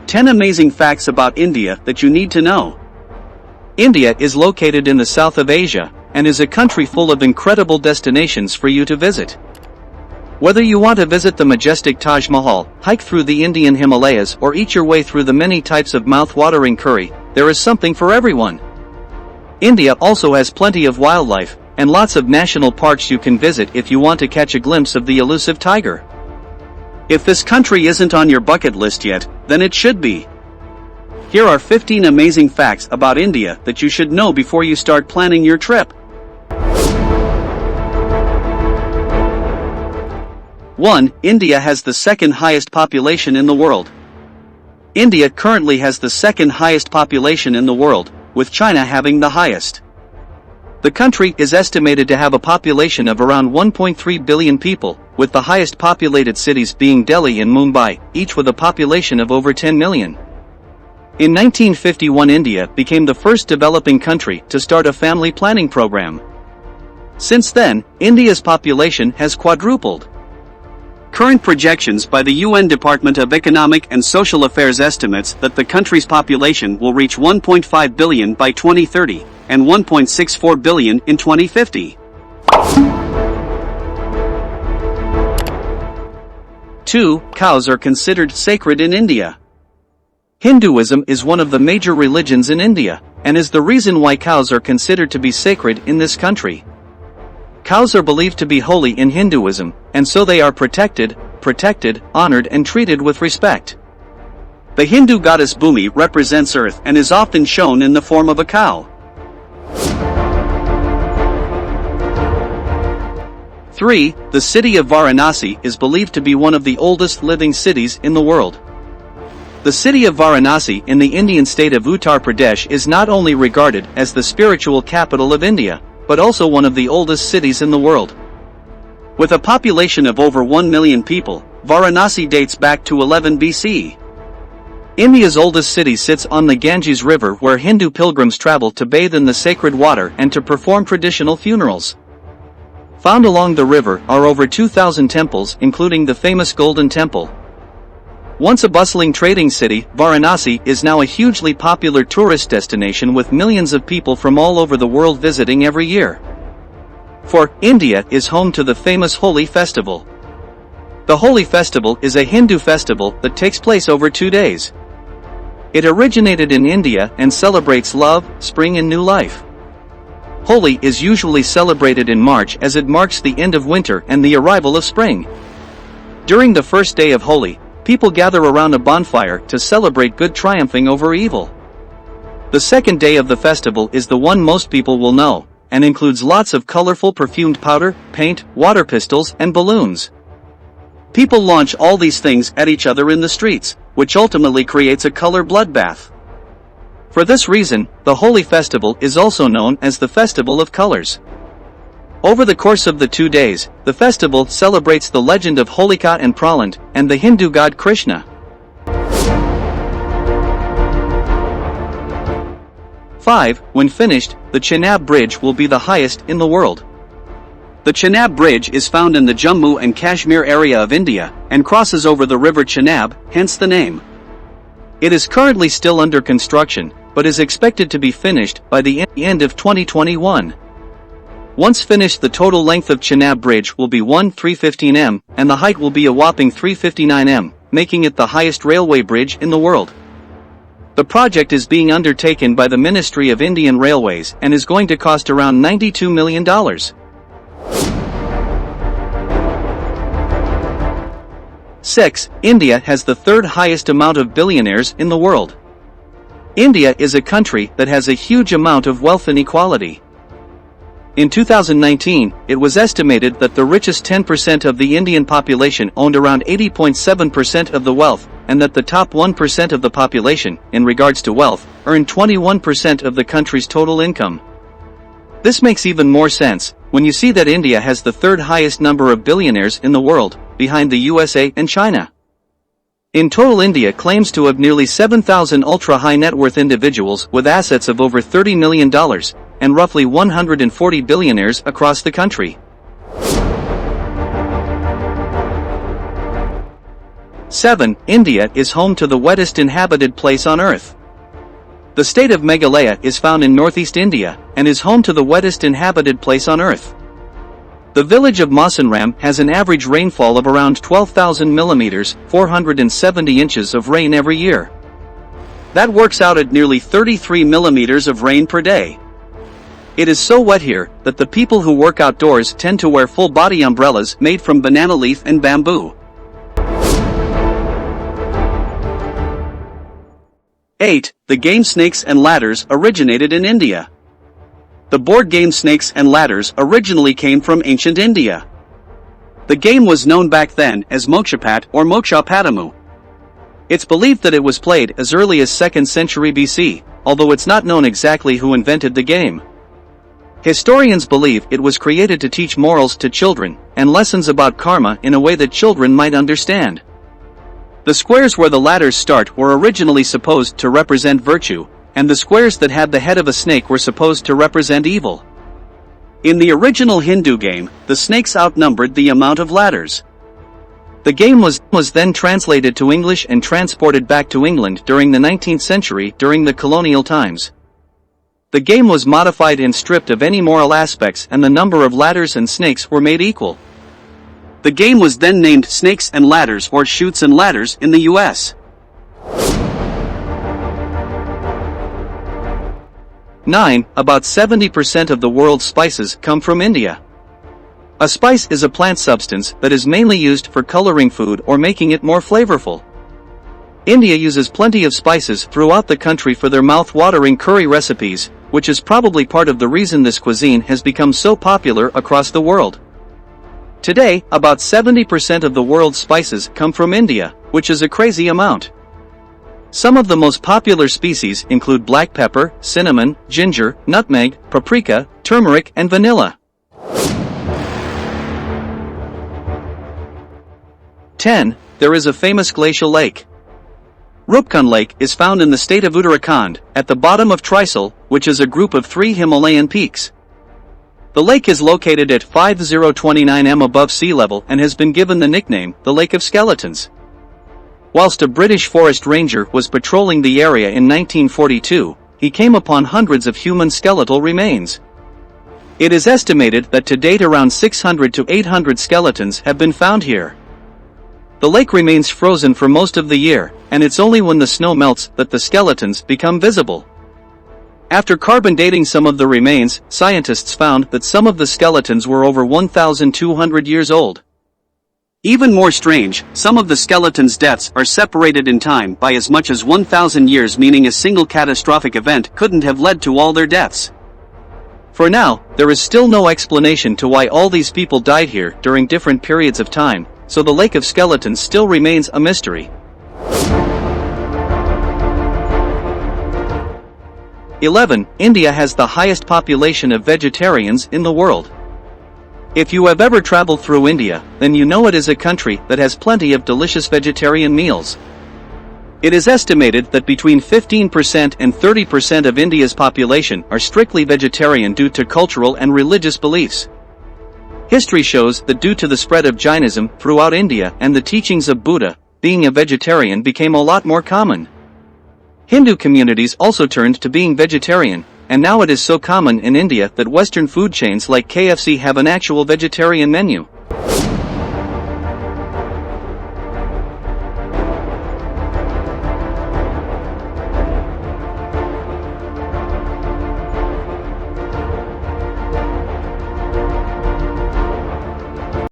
10 amazing facts about India that you need to know. India is located in the south of Asia, and is a country full of incredible destinations for you to visit. Whether you want to visit the majestic Taj Mahal, hike through the Indian Himalayas, or eat your way through the many types of mouth-watering curry, there is something for everyone. India also has plenty of wildlife, and lots of national parks you can visit if you want to catch a glimpse of the elusive tiger. If this country isn't on your bucket list yet, then it should be. Here are 15 amazing facts about India that you should know before you start planning your trip. 1. India has the second highest population in the world. India currently has the second highest population in the world, with China having the highest. The country is estimated to have a population of around 1.3 billion people, with the highest populated cities being Delhi and Mumbai, each with a population of over 10 million. In 1951, India became the first developing country to start a family planning program. Since then, India's population has quadrupled. Current projections by the UN Department of Economic and Social Affairs estimates that the country's population will reach 1.5 billion by 2030, and 1.64 billion in 2050. 2. Cows are considered sacred in India. Hinduism is one of the major religions in India, and is the reason why cows are considered to be sacred in this country. Cows are believed to be holy in Hinduism, and so they are protected, honored and treated with respect. The Hindu goddess Bhumi represents earth and is often shown in the form of a cow. 3. The city of Varanasi is believed to be one of the oldest living cities in the world. The city of Varanasi in the Indian state of Uttar Pradesh is not only regarded as the spiritual capital of India, but also one of the oldest cities in the world. With a population of over 1 million people, Varanasi dates back to 11 BC. India's oldest city sits on the Ganges River, where Hindu pilgrims travel to bathe in the sacred water and to perform traditional funerals. Found along the river are over 2,000 temples, including the famous Golden Temple. Once a bustling trading city, Varanasi is now a hugely popular tourist destination with millions of people from all over the world visiting every year. 4. India is home to the famous Holi festival. The Holi festival is a Hindu festival that takes place over 2 days. It originated in India and celebrates love, spring and new life. Holi is usually celebrated in March as it marks the end of winter and the arrival of spring. During the first day of Holi, people gather around a bonfire to celebrate good triumphing over evil. The second day of the festival is the one most people will know, and includes lots of colorful perfumed powder, paint, water pistols, and balloons. People launch all these things at each other in the streets, which ultimately creates a color bloodbath. For this reason, the Holi festival is also known as the Festival of Colors. Over the course of the 2 days, the festival celebrates the legend of Holika and Prahlad, and the Hindu god Krishna. 5. When finished, the CHENAB bridge will be the highest in the world. The CHENAB bridge is found in the Jammu and Kashmir area of India, and crosses over the river Chenab, hence the name. It is currently still under construction, but is expected to be finished by the end of 2021. Once finished, the total length of CHENAB bridge will be 315 m, and the height will be a whopping 359 m, making it the highest railway bridge in the world. The project is being undertaken by the Ministry of Indian Railways and is going to cost around $92 million. 6. India has the third highest amount of billionaires in the world. India is a country that has a huge amount of wealth inequality. In 2019, it was estimated that the richest 10% of the Indian population owned around 80.7% of the wealth, and that the top 1% of the population, in regards to wealth, earned 21% of the country's total income. This makes even more sense when you see that India has the third highest number of billionaires in the world, behind the USA and China. In total, India claims to have nearly 7,000 ultra-high net worth individuals with assets of over $30 million, and roughly 140 billionaires across the country. 7. India is home to the wettest inhabited place on Earth. The state of Meghalaya is found in northeast India, and is home to the wettest inhabited place on Earth. The village of Mawsynram has an average rainfall of around 12,000 millimeters, 470 inches of rain every year. That works out at nearly 33 millimeters of rain per day. It is so wet here, that the people who work outdoors tend to wear full-body umbrellas made from banana leaf and bamboo. 8. The game Snakes and Ladders originated in India. The board game Snakes and Ladders originally came from ancient India. The game was known back then as Mokshapat or Mokshapatamu. It's believed that it was played as early as 2nd century BC, although it's not known exactly who invented the game. Historians believe it was created to teach morals to children, and lessons about karma in a way that children might understand. The squares where the ladders start were originally supposed to represent virtue, and the squares that had the head of a snake were supposed to represent evil. In the original Hindu game, the snakes outnumbered the amount of ladders. The game was then translated to English and transported back to England during the 19th century during the colonial times. The game was modified and stripped of any moral aspects, and the number of ladders and snakes were made equal. The game was then named Snakes and Ladders or Chutes and Ladders in the US. 9. About 70% of the world's spices come from India. A spice is a plant substance that is mainly used for coloring food or making it more flavorful. India uses plenty of spices throughout the country for their mouth-watering curry recipes, which is probably part of the reason this cuisine has become so popular across the world. Today, about 70% of the world's spices come from India, which is a crazy amount. Some of the most popular species include black pepper, cinnamon, ginger, nutmeg, paprika, turmeric, and vanilla. 10. There is a famous glacial lake. Rupkund Lake is found in the state of Uttarakhand, at the bottom of Trisal, which is a group of 3 Himalayan peaks. The lake is located at 5029 m above sea level and has been given the nickname, the Lake of Skeletons. Whilst a British forest ranger was patrolling the area in 1942, he came upon hundreds of human skeletal remains. It is estimated that to date around 600 to 800 skeletons have been found here. The lake remains frozen for most of the year, and it's only when the snow melts that the skeletons become visible. After carbon dating some of the remains, scientists found that some of the skeletons were over 1,200 years old. Even more strange, some of the skeletons' deaths are separated in time by as much as 1,000 years, meaning a single catastrophic event couldn't have led to all their deaths. For now, there is still no explanation to why all these people died here during different periods of time, so the Lake of Skeletons still remains a mystery. 11. India has the highest population of vegetarians in the world. If you have ever traveled through India, then you know it is a country that has plenty of delicious vegetarian meals. It is estimated that between 15% and 30% of India's population are strictly vegetarian due to cultural and religious beliefs. History shows that due to the spread of Jainism throughout India and the teachings of Buddha, being a vegetarian became a lot more common. Hindu communities also turned to being vegetarian, and now it is so common in India that Western food chains like KFC have an actual vegetarian menu.